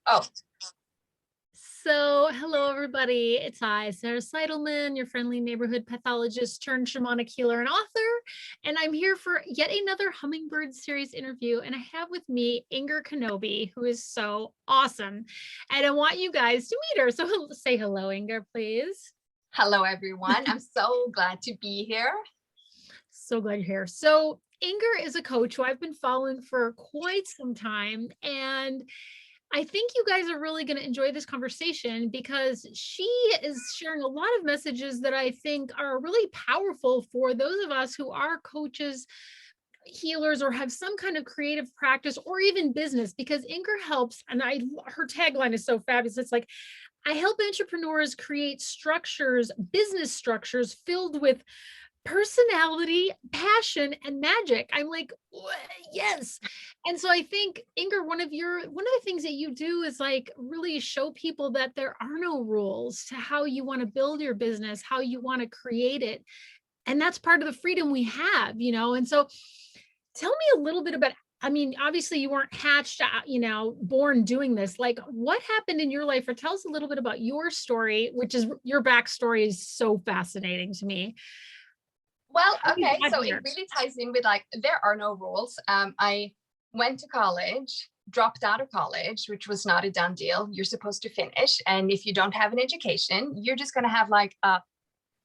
Oh, So, hello everybody. It's I, Sarah Seidelman, your friendly neighborhood pathologist turned shamanic healer and author. And I'm here for yet another Hummingbird series interview. And I have with me Inger Kenobi, who is so awesome. And I want you guys to meet her. So say hello, Inger, please. hello, everyone. I'm so glad to be here. So glad you're here. So Inger is a coach who I've been following for quite some time. And I think you guys are really going to enjoy this conversation because she is sharing a lot of messages that I think are really powerful for those of us who are coaches, healers, or have some kind of creative practice or even business. Because Inger helps, and her tagline is so fabulous. It's like, I help entrepreneurs create structures, business structures filled with personality, passion, and magic. I'm like, yes. And so I think, Inger, one of the things that you do is like really show people that there are no rules to how you want to build your business, how you want to create it. And that's part of the freedom we have. And so tell me a little bit about, I mean, obviously you weren't hatched out, born doing this. Like, what happened in your life? Or tell us a little bit about your story, which is your backstory is so fascinating to me. Well, How you okay, got so it here. really ties in with like there are no rules. I went to college, dropped out of college, which was not a done deal. You're supposed to finish, and if you don't have an education, you're just going to have like a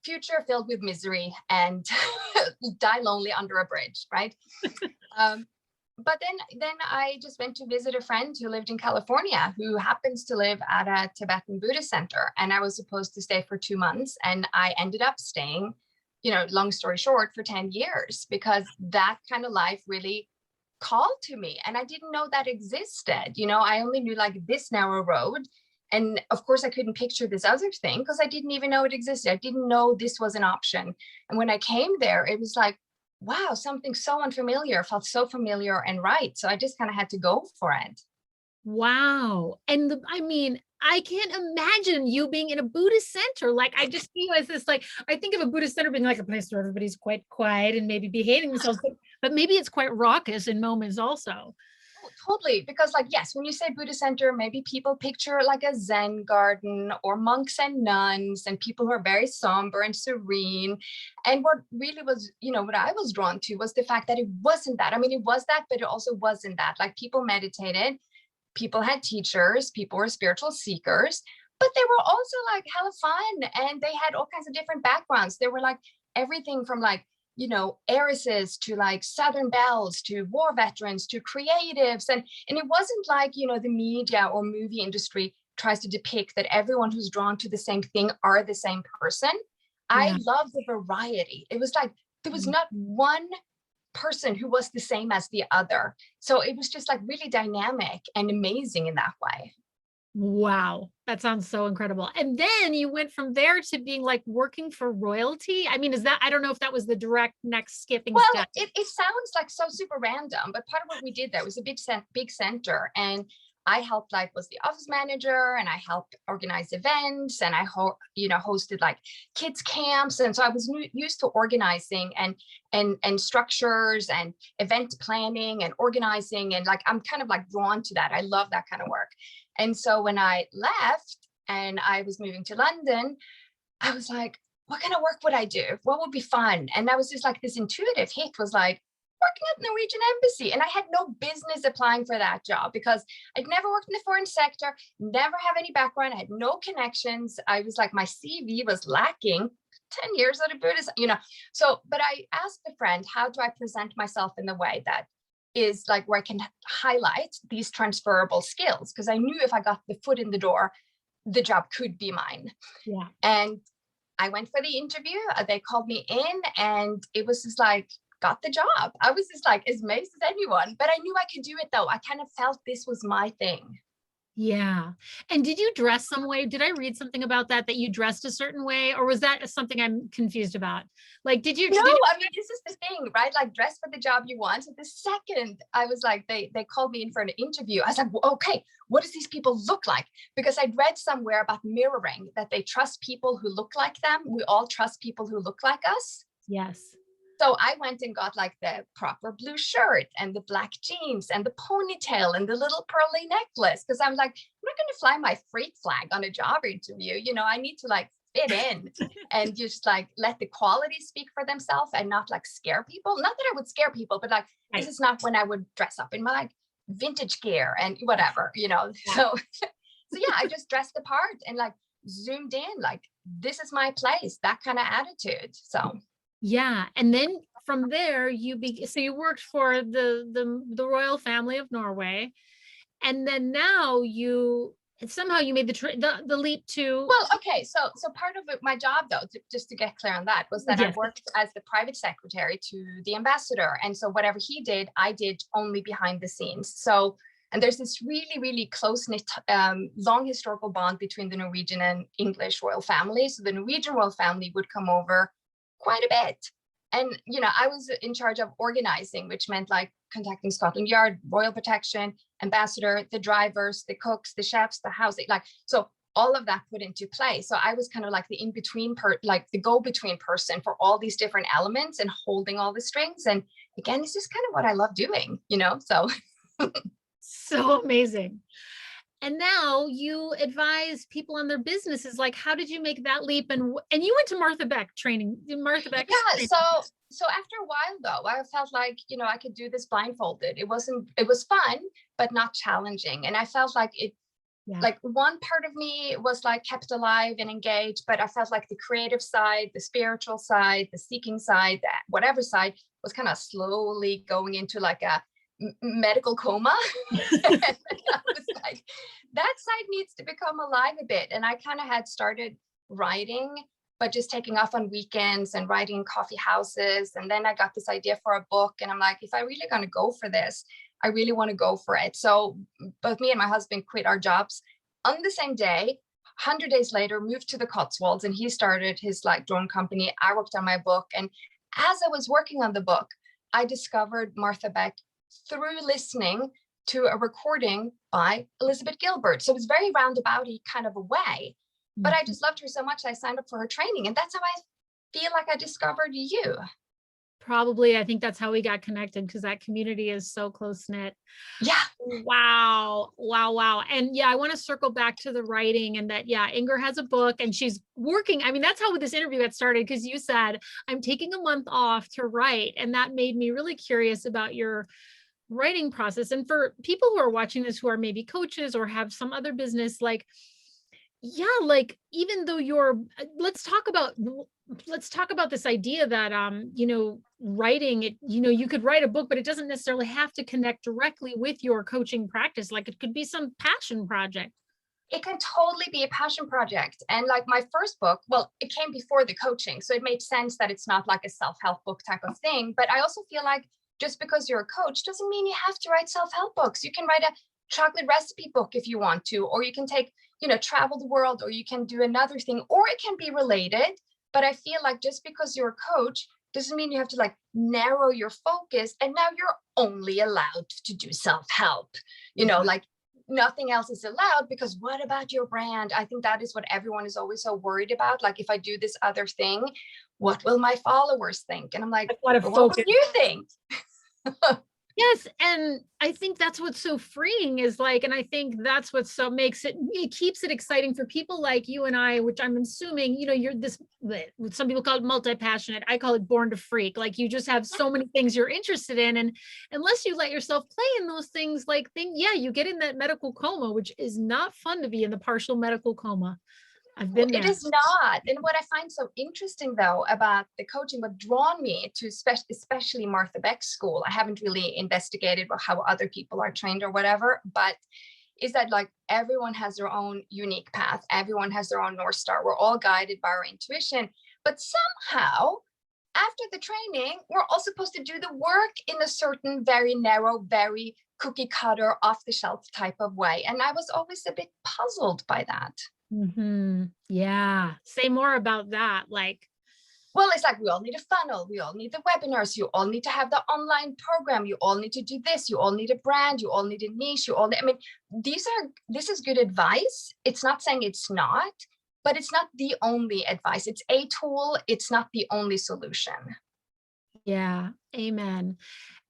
future filled with misery and die lonely under a bridge, right? Um, but then I just went to visit a friend who lived in California, who happens to live at a Tibetan Buddhist center, and I was supposed to stay for 2 months, and I ended up staying, long story short, for 10 years because that kind of life really called to me, and I didn't know that existed. I only knew like this narrow road, and of course I couldn't picture this other thing because I didn't even know it existed. I didn't know this was an option. And when I came there, it was like, wow, something so unfamiliar felt so familiar and right. So I just kind of had to go for it. Wow. And I mean, I can't imagine you being in a Buddhist center. Like, I just see you as this, like, I think of a Buddhist center being like a place where everybody's quite quiet and maybe behaving themselves, but maybe it's quite raucous in moments also. Oh, totally. Because, like, yes, when you say Buddhist center, maybe people picture like a Zen garden or monks and nuns and people who are very somber and serene. And what really was, what I was drawn to was the fact that it wasn't that. I mean, it was that, but it also wasn't that. Like, people meditated, people had teachers, people were spiritual seekers, but they were also like hella fun, and they had all kinds of different backgrounds. They were like everything from like, heiresses to like Southern belles to war veterans to creatives. And it wasn't like, the media or movie industry tries to depict that everyone who's drawn to the same thing are the same person. I Yeah. love the variety. It was like there was not one person who was the same as the other. So it was just like really dynamic and amazing in that way. Wow. That sounds so incredible. And then you went from there to being like working for royalty. I mean, I don't know if that was the direct next skipping Well, step. it sounds like so super random, but part of what we did there was a big center, and I helped, like, was the office manager, and I helped organize events, and I hosted like kids camps, and so I was used to organizing and structures and event planning and organizing, and like I'm kind of like drawn to that. I love that kind of work. And so when I left and I was moving to London, I was like, what kind of work would I do? What would be fun? And that was just like this intuitive hit was like working at the Norwegian embassy. And I had no business applying for that job because I'd never worked in the foreign sector, never have any background. I had no connections. I was like, my CV was lacking 10 years at a Buddhist. So, but I asked a friend, how do I present myself in the way that is like where I can highlight these transferable skills? Because I knew if I got the foot in the door, the job could be mine. Yeah. And I went for the interview. They called me in, and it was just like, got the job. I was just like as amazed as anyone, but I knew I could do it though. I kind of felt this was my thing. Yeah. And did you dress some way? Did I read something about that you dressed a certain way, or was that something I'm confused about? Like, No, did I mean, this is the thing, right? Like, dress for the job you want. So the second I was like, they called me in for an interview, I was like, well, okay, what does these people look like? Because I'd read somewhere about mirroring, that they trust people who look like them. We all trust people who look like us. yes. So I went and got like the proper blue shirt and the black jeans and the ponytail and the little pearly necklace. Cause I'm like, I'm not going to fly my freak flag on a job interview. You know, I need to like fit in and just like let the quality speak for themselves and not like scare people. Not that I would scare people, but like, Right. this is not when I would dress up in my like vintage gear and whatever, you know? Yeah. So, so yeah, I just dressed the part and like zoomed in, like, this is my place, that kind of attitude. So Yeah, and then from there so you worked for the royal family of Norway, and then now somehow you made the leap to. well, okay, so part of it, my job though, just to get clear on that, was that I Yes. worked as the private secretary to the ambassador, and so whatever he did, I did only behind the scenes. So, and there's this really, really close knit, long historical bond between the Norwegian and English royal families. So the Norwegian royal family would come over quite a bit, and you know, I was in charge of organizing, which meant like contacting Scotland Yard, royal protection, ambassador, the drivers, the cooks, the chefs, the housing, like, so all of that put into play. So I was kind of like the in-between like the go-between person for all these different elements and holding all the strings. And again, this is kind of what I love doing, you know? So So amazing. And now you advise people on their businesses. Like, how did you make that leap? And you went to Martha Beck training, Martha Beck. yeah, so after a while though, I felt like, you know, I could do this blindfolded. It was fun, but not challenging. And I felt like it, Yeah. like one part of me was like kept alive and engaged, but I felt like the creative side, the spiritual side, the seeking side, that whatever side was kind of slowly going into like a medical coma. And I was like, that side needs to become alive a bit. And I kind of had started writing, but just taking off on weekends and writing in coffee houses. And then I got this idea for a book, and I'm like, if I really gonna go for this, I really want to go for it. So both me and my husband quit our jobs on the same day. 100 days later, moved to the Cotswolds, and he started his like drone company. I worked on my book. And as I was working on the book, I discovered Martha Beck through listening to a recording by Elizabeth Gilbert. So it was very roundabout-y kind of a way. But I just loved her so much, I signed up for her training. And that's how I feel like I discovered you. Probably, I think that's how we got connected, because that community is so close knit. Yeah. Wow. Wow. Wow. And yeah, I want to circle back to the writing, and that, yeah, Inger has a book and she's working. I mean, that's how this interview got started, because you said, I'm taking a month off to write. And that made me really curious about your writing process. And for people who are watching this, who are maybe coaches or have some other business, like, yeah, like, even though let's talk about this idea that, writing it, you could write a book, but it doesn't necessarily have to connect directly with your coaching practice. Like, it could be some passion project. It can totally be a passion project. And like my first book, well, it came before the coaching. So it made sense that it's not like a self-help book type of thing. But I also feel like just because you're a coach doesn't mean you have to write self-help books. You can write a chocolate recipe book if you want to, or you can take, travel the world, or you can do another thing, or it can be related. But I feel like just because you're a coach doesn't mean you have to like narrow your focus and now you're only allowed to do self-help, like nothing else is allowed, because what about your brand? I think that is what everyone is always so worried about. Like, if I do this other thing, what will my followers think? And I'm like, what will you think? Yes. And I think that's what's so freeing, is like, and I think that's what so makes it keeps it exciting for people like you and I, which I'm assuming, you're this, some people call it multi-passionate. I call it born to freak. Like, you just have so many things you're interested in. And unless you let yourself play in those things, you get in that medical coma, which is not fun to be in the partial medical coma. I've been there. It is not. And what I find so interesting, though, about the coaching, what drawn me to especially Martha Beck's school, I haven't really investigated how other people are trained or whatever, but is that like everyone has their own unique path. Everyone has their own North Star. We're all guided by our intuition. But somehow, after the training, we're all supposed to do the work in a certain very narrow, very cookie cutter, off the shelf type of way. And I was always a bit puzzled by that. Yeah. Say more about that. Well, it's like we all need a funnel. We all need the webinars. You all need to have the online program. You all need to do this. You all need a brand. You all need a niche. This is good advice. It's not saying it's not, but it's not the only advice. It's a tool. It's not the only solution. Yeah. Amen.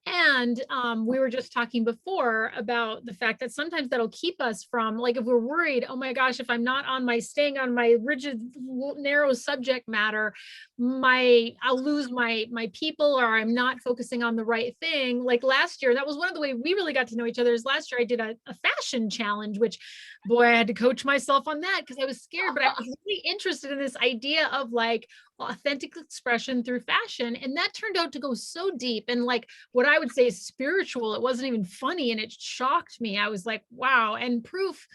And we were just talking before about the fact that sometimes that'll keep us from, like, if we're worried, oh my gosh, if I'm not on my staying on my rigid, narrow subject matter, I'll lose my people, or I'm not focusing on the right thing. Like last year, that was one of the way we really got to know each other. Is last year I did a fashion challenge, which, boy, I had to coach myself on that because I was scared, but I was really interested in this idea of like authentic expression through fashion. And that turned out to go so deep and like what I would say is spiritual. It wasn't even funny and it shocked me. I was like, wow. And proof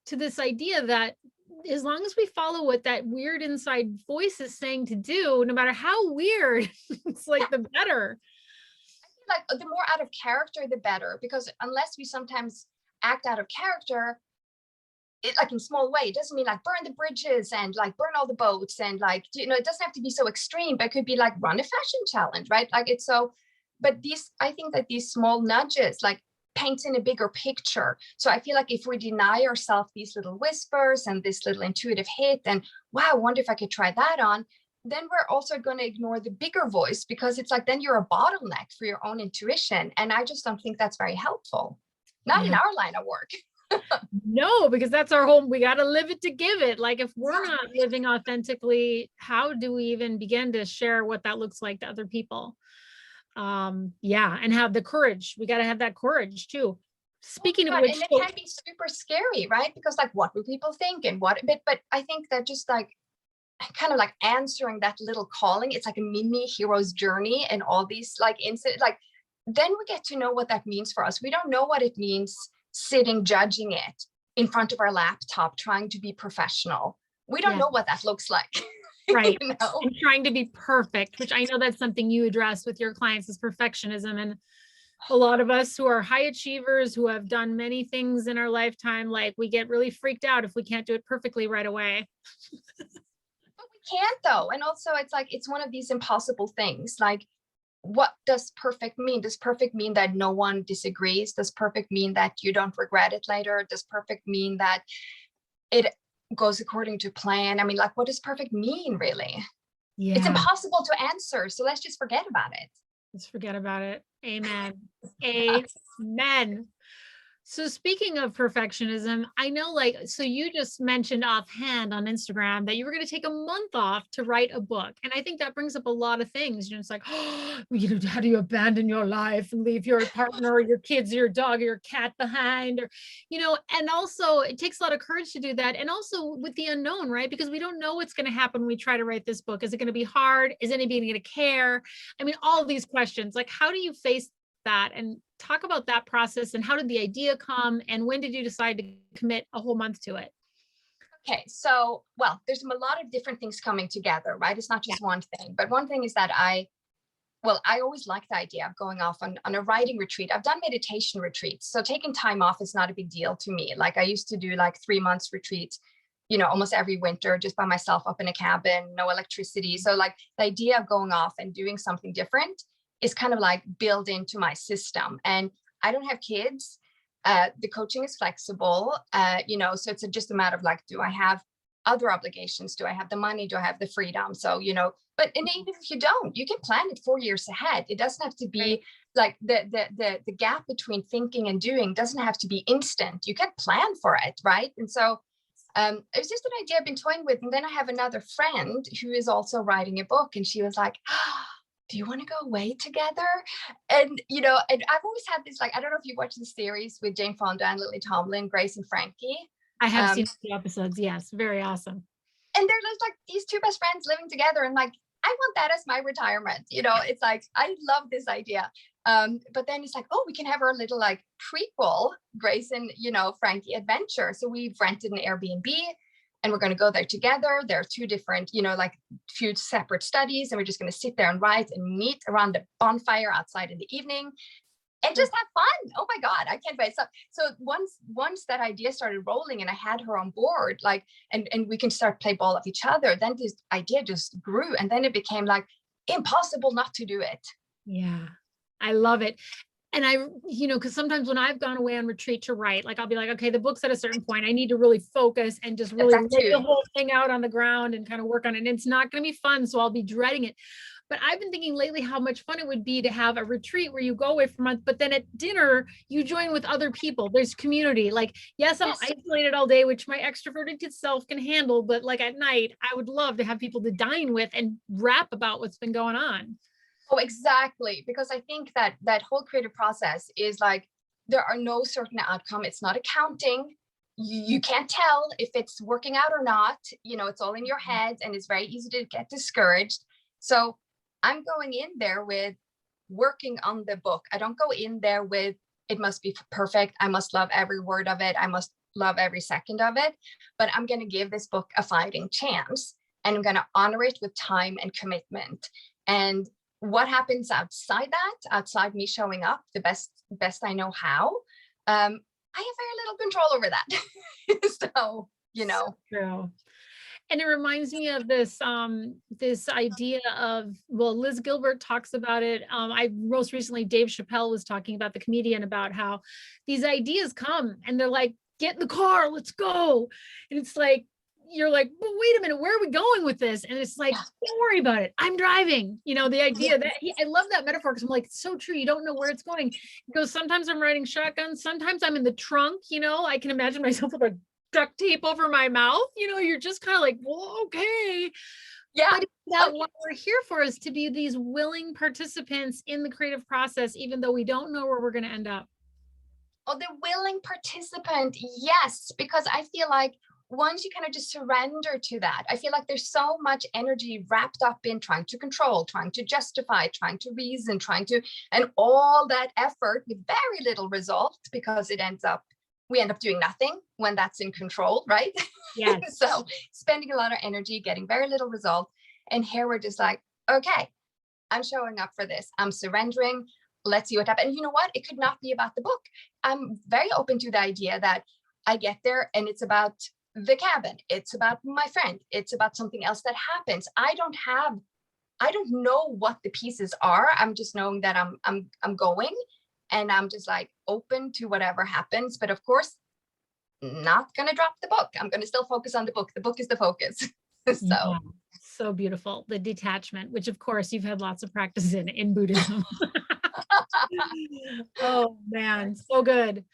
to this idea that as long as we follow what that weird inside voice is saying to do, no matter how weird, it's like the better. Like the more out of character, the better, because unless we sometimes act out of character, it, like in small way, it doesn't mean like burn the bridges and like burn all the boats and like, you know, it doesn't have to be so extreme, but it could be like run a fashion challenge, right? Like it's so, but these, I think that these small nudges like paints in a bigger picture. So I feel like if we deny ourselves these little whispers and this little intuitive hit and wow, I wonder if I could try that on, then we're also going to ignore the bigger voice, because it's like then you're a bottleneck for your own intuition. And I just don't think that's very helpful. Not in Yeah. our line of work. No, because that's our home. We got to live it to give it. Like if we're not living authentically, how do we even begin to share what that looks like to other people? Yeah, and have the courage. We got to have that courage too. Oh Speaking of my God. which, And it so can be super scary, right? Because like, what will people think? And what, but I think that just like kind of like answering that little calling, it's like a mini hero's journey and all these like incidents, like then we get to know what that means for us. We don't know what it means sitting judging it in front of our laptop trying to be professional. We don't yeah, know what that looks like. right. You know. And trying to be perfect, which I know that's something you address with your clients, is perfectionism. And a lot of us who are high achievers, who have done many things in our lifetime, like we get really freaked out if we can't do it perfectly right away. But we can't though. And also it's like it's one of these impossible things. Like, what does perfect mean? Does perfect mean that no one disagrees? Does perfect mean that you don't regret it later? Does perfect mean that it goes according to plan? I mean, like, what does perfect mean, really? It's Yeah, impossible to answer. So let's just forget about it. let's forget about it. Amen. Amen. So speaking of perfectionism, I know like, so you just mentioned offhand on Instagram that you were going to take a month off to write a book. And I think that brings up a lot of things. You know, it's like, oh, you know, how do you abandon your life and leave your partner or your kids, or your dog, or your cat behind? Or, you know, and also it takes a lot of courage to do that. And also with the unknown, right? Because we don't know what's going to happen when we try to write this book. Is it going to be hard? Is anybody going to care? I mean, all these questions, like, how do you face that, and talk about that process, and how did the idea come, and when did you decide to commit a whole month to it? Okay, so, well, there's a lot of different things coming together, right? It's not Yeah. just one thing, but one thing is that I always liked the idea of going off on a writing retreat. I've done meditation retreats. So taking time off is not a big deal to me. Like I used to do like 3 months retreats, you know, almost every winter just by myself up in a cabin, no electricity. So like the idea of going off and doing something different is kind of like built into my system. And I don't have kids. The coaching is flexible, you know, so it's just a matter of like, do I have other obligations? Do I have the money? Do I have the freedom? So, you know, but and even if you don't, you can plan it 4 years ahead. It doesn't have to Right. be like the gap between thinking and doing doesn't have to be instant. You can plan for it, right? And so it was just an idea I've been toying with. And then I have another friend who is also writing a book, and she was like, ah, do you want to go away together? And you know, and I've always had this, like, I don't know if you watch the series with Jane Fonda and Lily Tomlin, Grace and Frankie. I have Um, seen the episodes. Yes, very awesome. and they're just like these two best friends living together, and like I want that as my retirement, you know. It's like I love this idea. But then it's like, oh, we can have our little like prequel Grace and, you know, Frankie adventure. So we've rented an Airbnb and we're going to go there together. There are two different, you know, like few separate studies, and we're just going to sit there and write and meet around the bonfire outside in the evening and just have fun. Oh my God, I can't wait. So once that idea started rolling and I had her on board, like, and we can start play ball with each other, then this idea just grew. And then it became like impossible not to do it. Yeah, I love it. And I, you know, because sometimes when I've gone away on retreat to write, like I'll be like, okay, the book's at a certain point. I need to really focus and just really That lay the too. whole thing out on the ground and kind of work on it. And it's not going to be fun. So I'll be dreading it. But I've been thinking lately how much fun it would be to have a retreat where you go away for a month, but then at dinner you join with other people. There's community. Like, yes, I'm Yes. isolated all day, which my extroverted self can handle, but like at night, I would love to have people to dine with and rap about what's been going on. Oh, exactly. Because I think that that whole creative process is like, there are no certain outcome. It's not accounting. You can't tell if it's working out or not. You know, it's all in your head and it's very easy to get discouraged. So I'm going in there with working on the book. I don't go in there with it must be perfect. I must love every word of it. I must love every second of it. But I'm going to give this book a fighting chance, and I'm going to honor it with time and commitment. And what happens outside that, outside me showing up the best I know how, I have very little control over that. So, you So know, true. And it reminds me of this idea of, well, Liz Gilbert talks about it. I most recently, Dave Chappelle was talking about, the comedian, about how these ideas come and they're like, get in the car, let's go. And it's like, you're like, well, wait a minute, where are we going with this? And it's like, yeah, don't worry about it, I'm driving. You know, the yeah, idea that I love that metaphor, because I'm like, it's so true, you don't know where it's going. He goes, sometimes I'm riding shotgun, sometimes I'm in the trunk. You know, I can imagine myself with a duct tape over my mouth. You know, you're just kind of like, well, okay. yeah. But that Oh, what we're here for is to be these willing participants in the creative process, even though we don't know where we're going to end up. oh, the willing participant, yes, because I feel like once you kind of just surrender to that, I feel like there's so much energy wrapped up in trying to control, trying to justify, trying to reason, and all that effort with very little result, because we end up doing nothing when that's in control, right? Yes. So spending a lot of energy, getting very little result. And here we're just like, okay, I'm showing up for this. I'm surrendering. Let's see what happens. And you know what? It could not be about the book. I'm very open to the idea that I get there and it's about the cabin. It's about my friend. It's about something else that happens. I don't know what the pieces are. I'm just knowing that I'm going, and I'm just like open to whatever happens. But of course, not gonna drop the book. I'm gonna still focus on the book. The book is the focus. Yeah. So So beautiful. The detachment, which of course you've had lots of practice in Buddhism. Oh man, so good.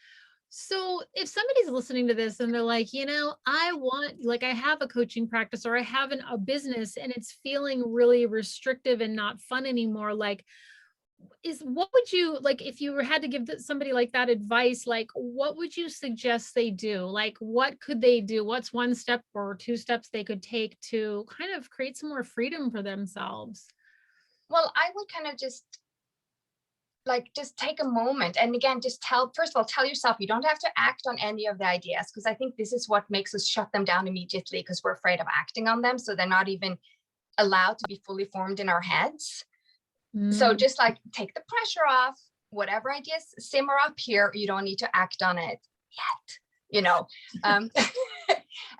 So if somebody's listening to this and they're like, you know, I want, like, I have a coaching practice, or I have a business and it's feeling really restrictive and not fun anymore. Like, what would you, like, if you had to give somebody like that advice, like, what would you suggest they do? Like, what could they do? What's one step or two steps they could take to kind of create some more freedom for themselves? well, I would kind of just take a moment, and again, just first of all, tell yourself you don't have to act on any of the ideas, because I think this is what makes us shut them down immediately, because we're afraid of acting on them, so they're not even allowed to be fully formed in our heads. So Mm, just like take the pressure off. Whatever ideas simmer up here, you don't need to act on it yet, you know. um,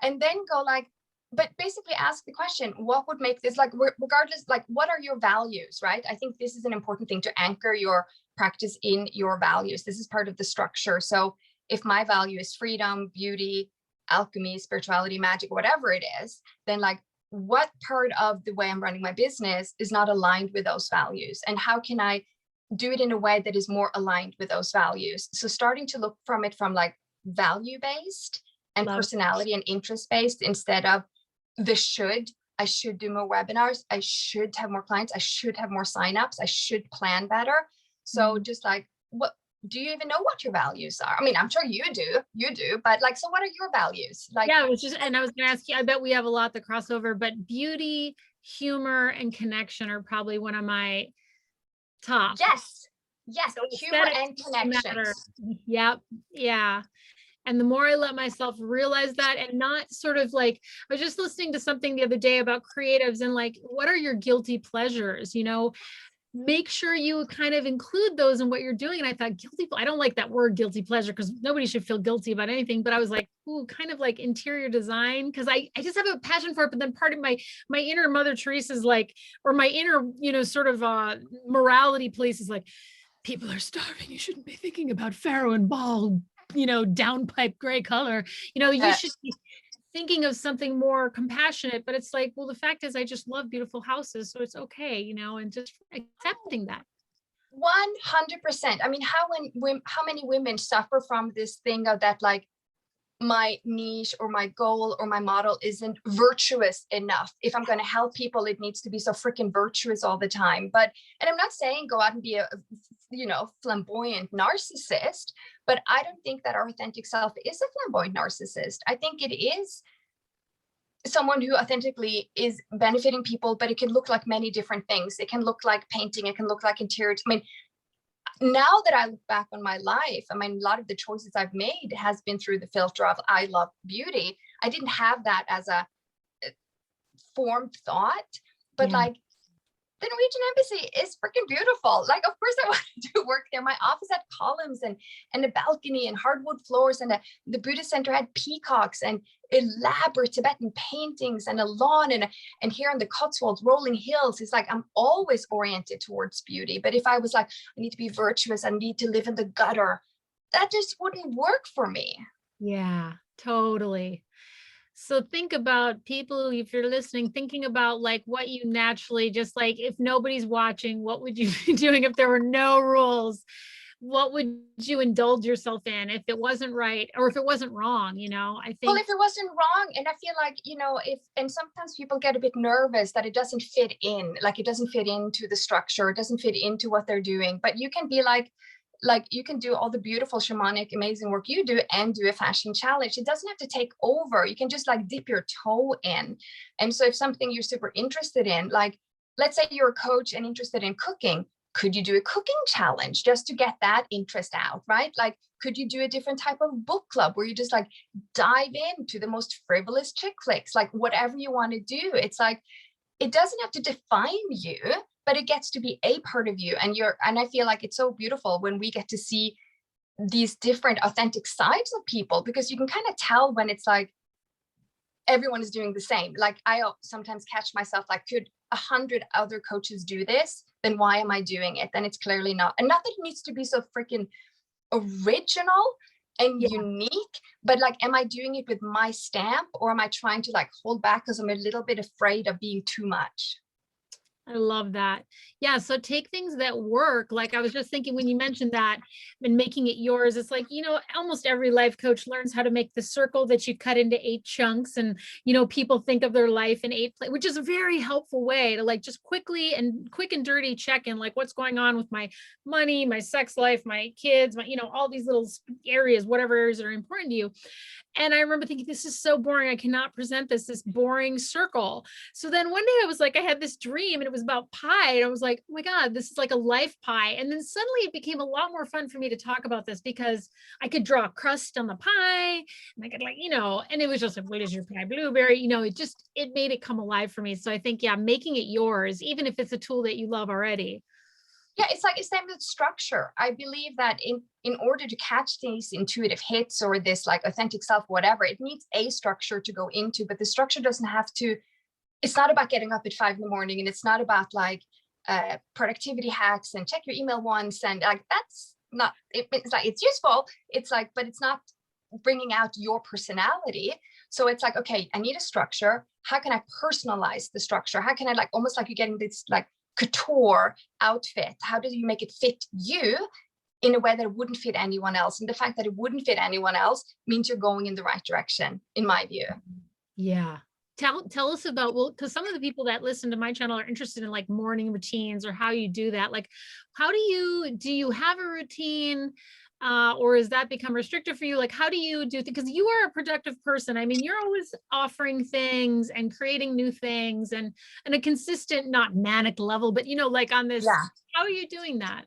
and then go like, but basically ask the question, what would make this, like, regardless, like, what are your values, right? I think this is an important thing, to anchor your practice in your values. This is part of the structure. So if my value is freedom, beauty, alchemy, spirituality, magic, whatever it is, then like, what part of the way I'm running my business is not aligned with those values? And how can I do it in a way that is more aligned with those values? So starting to look from it from like value based and love. personality and interest based, instead of the should. I should do more webinars. I should have more clients. I should have more signups. I should plan better. So Mm. just like, what do you even know what your values are? I mean, I'm sure you do, but like, so what are your values? Like, Yeah, it was just, and I was going to ask you, I bet we have a lot that cross over, but beauty, humor, and connection are probably one of my top. yes, yes, So humor aesthetics and matter. connections. Yep. Yeah. And the more I let myself realize that, and not sort of like, I was just listening to something the other day about creatives and like, what are your guilty pleasures? You know, make sure you kind of include those in what you're doing. And I thought, I don't like that word guilty pleasure, because nobody should feel guilty about anything. But I was like, ooh, kind of like interior design, because I just have a passion for it. But then part of my inner Mother Teresa is like, or my inner, you know, sort of morality place is like, people are starving. You shouldn't be thinking about Pharaoh and ball, you know, downpipe gray color. You know, you Uh, should be thinking of something more compassionate, but it's like, well, the fact is I just love beautiful houses, so it's okay, and just accepting that. 100%. I mean, how many women suffer from this thing of that, like, my niche or my goal or my model isn't virtuous enough. If I'm going to help people, it needs to be so freaking virtuous all the time. And I'm not saying go out and be a flamboyant narcissist, but I don't think that our authentic self is a flamboyant narcissist. I think it is someone who authentically is benefiting people, but it can look like many different things. It can look like painting, it can look like interior. I mean, now that I look back on my life, I mean, a lot of the choices I've made has been through the filter of I love beauty. I didn't have that as a formed thought, but Yeah. like, the Norwegian embassy is freaking beautiful. Like, of course I wanted to work there. My office had columns and a balcony and hardwood floors, and the Buddhist center had peacocks and elaborate Tibetan paintings and a lawn, and here on the Cotswolds, rolling hills. It's like, I'm always oriented towards beauty. But if I was like, I need to be virtuous, I need to live in the gutter, that just wouldn't work for me. Yeah, totally. So think about people, if you're listening, thinking about like what you naturally, just like if nobody's watching, what would you be doing if there were no rules? What would you indulge yourself in if it wasn't right or if it wasn't wrong? I Well, think, if it wasn't wrong, and I feel like, and sometimes people get a bit nervous that it doesn't fit in, like it doesn't fit into the structure, it doesn't fit into what they're doing. But you can be like you can do all the beautiful shamanic amazing work you do and do a fashion challenge. It doesn't have to take over. You can just like dip your toe in. And so if something you're super interested in, like let's say you're a coach and interested in cooking, could you do a cooking challenge just to get that interest out, right? Like, could you do a different type of book club where you just like dive into the most frivolous chick flicks, like whatever you want to do? It's like, it doesn't have to define you, but it gets to be a part of you. And I feel like it's so beautiful when we get to see these different authentic sides of people, because you can kind of tell when it's like everyone is doing the same. Like, I sometimes catch myself like, could 100 other coaches do this? Then why am I doing it? Then it's clearly not. And not that it needs to be so freaking original and yeah. unique, but like, am I doing it with my stamp, or am I trying to like hold back because I'm a little bit afraid of being too much? I love that. Yeah. So take things that work. Like I was just thinking when you mentioned that and making it yours, it's like, almost every life coach learns how to make the circle that you cut into 8 chunks. And, people think of their life in 8, which is a very helpful way to like just quick and dirty check in, like what's going on with my money, my sex life, my kids, all these little areas, whatever areas that are important to you. And I remember thinking, this is so boring. I cannot present this boring circle. So then one day I was like, I had this dream and it was about pie. And I was like, oh my God, this is like a life pie. And then suddenly it became a lot more fun for me to talk about this because I could draw a crust on the pie and I could and it was just like, what is your pie? Blueberry, it made it come alive for me. So I think, yeah, making it yours, even if it's a tool that you love already. Yeah, it's like, it's same with structure. I believe that in order to catch these intuitive hits or this like authentic self, whatever, it needs a structure to go into, but the structure doesn't have to. It's not about getting up at 5 a.m, and it's not about like productivity hacks and check your email once, and like that's not. It's like, it's useful. It's like, but it's not bringing out your personality. So it's like, okay, I need a structure. How can I personalize the structure? How can I, like, almost like you're getting this like couture outfit, how do you make it fit you in a way that it wouldn't fit anyone else? And the fact that it wouldn't fit anyone else means you're going in the right direction, in my view. Yeah. Tell us about, well, because some of the people that listen to my channel are interested in like morning routines or how you do that. Like, how do you have a routine? Or has that become restrictive for you? Like, how do you do because you are a productive person. I mean, you're always offering things and creating new things and a consistent, not manic level, but like on this, Yeah. how are you doing that?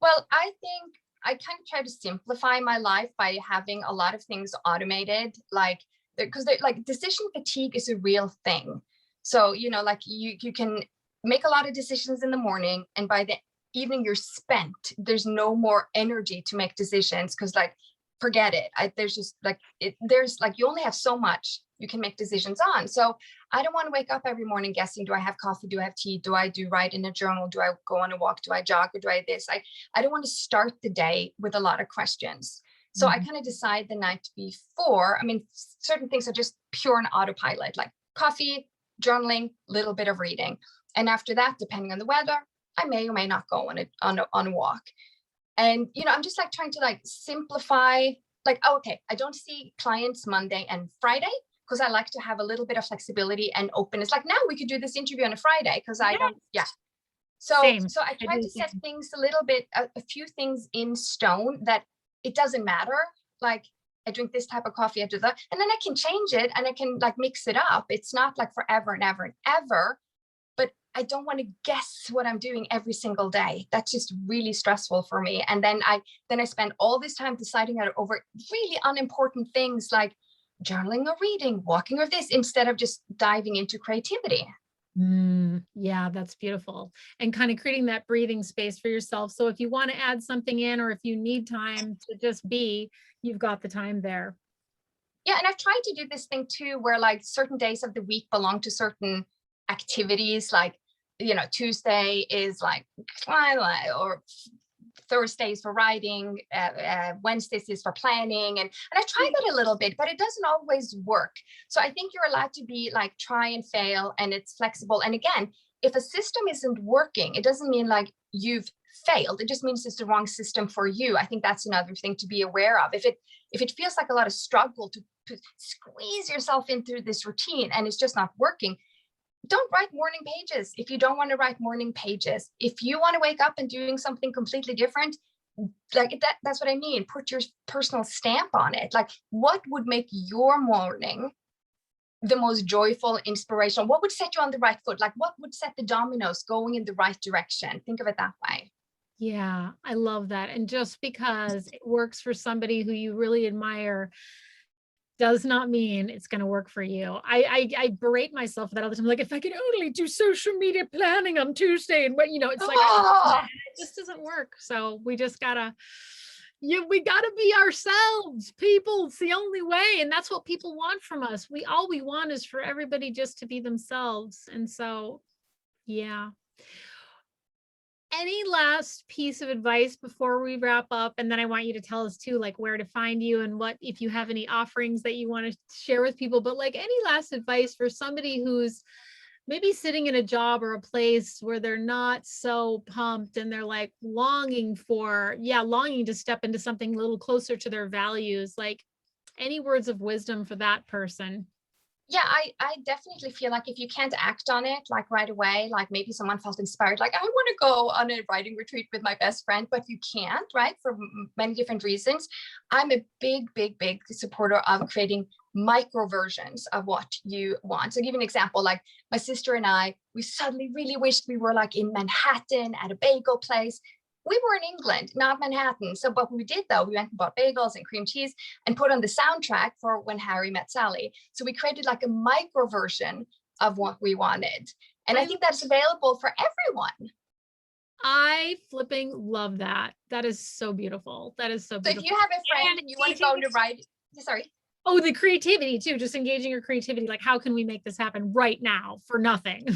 Well, I think I kind of try to simplify my life by having a lot of things automated, like, because like decision fatigue is a real thing. So, like you can make a lot of decisions in the morning, and by the evening you're spent. There's no more energy to make decisions because, like, forget it. There's just like there's like, you only have so much you can make decisions on. So I don't want to wake up every morning guessing, do I have coffee? Do I have tea? Do I write in a journal? Do I go on a walk? Do I jog? Or do I this? I don't want to start the day with a lot of questions. So I kind of decide the night before. I mean, certain things are just pure on autopilot, like coffee, journaling, little bit of reading. And after that, depending on the weather, I may or may not go on a walk. And, I'm just like trying to like simplify, like, oh, okay, I don't see clients Monday and Friday because I like to have a little bit of flexibility and openness. Like now we could do this interview on a Friday because I don't, yeah. So Same. I try to set things a little bit, a few things in stone that it doesn't matter. Like I drink this type of coffee after that, and then I can change it and I can like mix it up. It's not like forever and ever and ever, but I don't want to guess what I'm doing every single day. That's just really stressful for me. And then I spend all this time deciding out over really unimportant things like journaling or reading, walking or this, instead of just diving into creativity. Yeah, that's beautiful. And kind of creating that breathing space for yourself. So if you want to add something in, or if you need time to just be, you've got the time there. Yeah. And I've tried to do this thing too, where like certain days of the week belong to certain activities. Like, Tuesday is like twilight, or Thursdays for writing, Wednesdays is for planning. And I try that a little bit, but it doesn't always work. So I think you're allowed to be like, try and fail, and it's flexible. And again, if a system isn't working, it doesn't mean like you've failed. It just means it's the wrong system for you. I think that's another thing to be aware of. If it feels like a lot of struggle to squeeze yourself into this routine and it's just not working, don't write morning pages if you don't want to write morning pages. If you want to wake up and doing something completely different, like that's what I mean. Put your personal stamp on it. Like, what would make your morning the most joyful, inspirational? What would set you on the right foot? Like, what would set the dominoes going in the right direction? Think of it that way. Yeah, I love that. And just because it works for somebody who you really admire does not mean it's going to work for you. I berate myself for that all the time. Like, if I could only do social media planning on Tuesday, and it's like, it just doesn't work. So we just gotta, we gotta be ourselves, people. It's the only way. And that's what people want from us. All we want is for everybody just to be themselves. And so, yeah. Any last piece of advice before we wrap up? And then I want you to tell us too, like where to find you and what, if you have any offerings that you want to share with people, but like any last advice for somebody who's maybe sitting in a job or a place where they're not so pumped and they're like longing to step into something a little closer to their values, like any words of wisdom for that person? Yeah, I definitely feel like if you can't act on it like right away, like maybe someone felt inspired, like I want to go on a writing retreat with my best friend, but you can't, right? For many different reasons. I'm a big supporter of creating micro versions of what you want. So I'll give you an example. Like my sister and I, we suddenly really wished we were like in Manhattan at a bagel place. We were in England, not Manhattan. So, but we did though, we went and bought bagels and cream cheese and put on the soundtrack for When Harry Met Sally. So we created like a micro version of what we wanted. And I think that's available for everyone. I flipping love that. That is so beautiful. That is so beautiful. So if you have a friend and you want to go to write, sorry. Oh, the creativity too, just engaging your creativity. Like, how can we make this happen right now for nothing?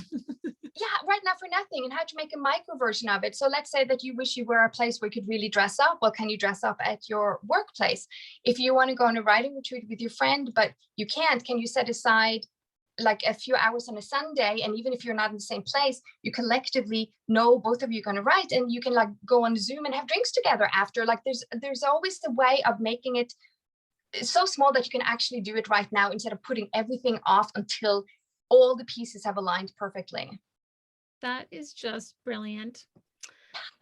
Yeah, right now for nothing, and how to make a micro version of it. So let's say that you wish you were a place where you could really dress up. Well, can you dress up at your workplace? If you want to go on a writing retreat with your friend, but you can't, can you set aside like a few hours on a Sunday? And even if you're not in the same place, you collectively know both of you are going to write, and you can like go on Zoom and have drinks together after. Like there's always a way of making it so small that you can actually do it right now instead of putting everything off until all the pieces have aligned perfectly. That is just brilliant.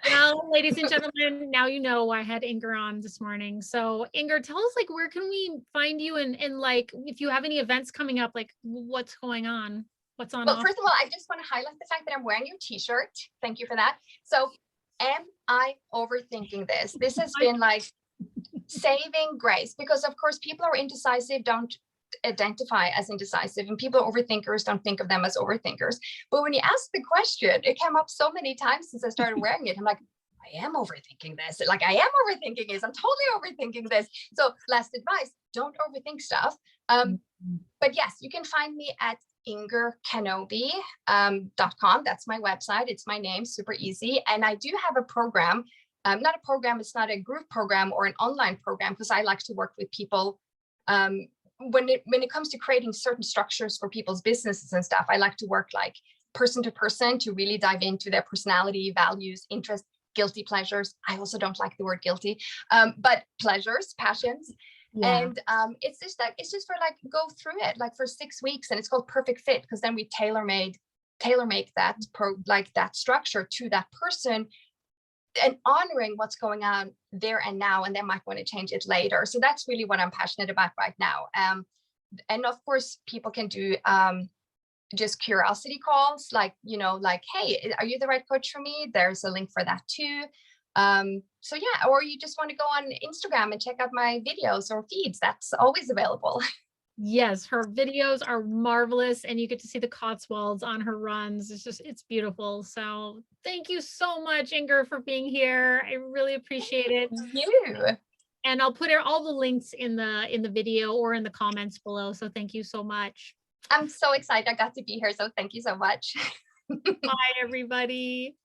Well, ladies and gentlemen, now you know I had Inger on this morning. So Inger, tell us like where can we find you, and like if you have any events coming up, like what's going on? What's on? Well, first of all, I just want to highlight the fact that I'm wearing your t-shirt. Thank you for that. So am I overthinking this? This has been like saving grace, because of course people are indecisive, don't identify as indecisive, and people are overthinkers, don't think of them as overthinkers. But when you ask the question, it came up so many times since I started wearing it. I'm like, I am overthinking this. Like I am overthinking this. I'm totally overthinking this. So last advice, don't overthink stuff. But yes, you can find me at ingerkenobi.com. That's my website. It's my name, super easy. And I do have a program not a program, it's not a group program or an online program, because I like to work with people. When it comes to creating certain structures for people's businesses and stuff, I like to work like person to person to really dive into their personality, values, interests, guilty pleasures. I also don't like the word guilty, but pleasures, passions. Yeah. And it's just for like go through it like for 6 weeks, and it's called Perfect Fit, because then we tailor make that that structure to that person, and honoring what's going on there and now, and they might want to change it later. So that's really what I'm passionate about right now. And of course, people can do just curiosity calls, like, like, hey, are you the right coach for me? There's a link for that too. So yeah, or you just want to go on Instagram and check out my videos or feeds. That's always available. Yes, her videos are marvelous, and you get to see the Cotswolds on her runs. It's beautiful. So thank you so much, Inger, for being here. I really appreciate it. You. And I'll put all the links in the video or in the comments below. So thank you so much. I'm so excited I got to be here. So thank you so much. Bye, everybody.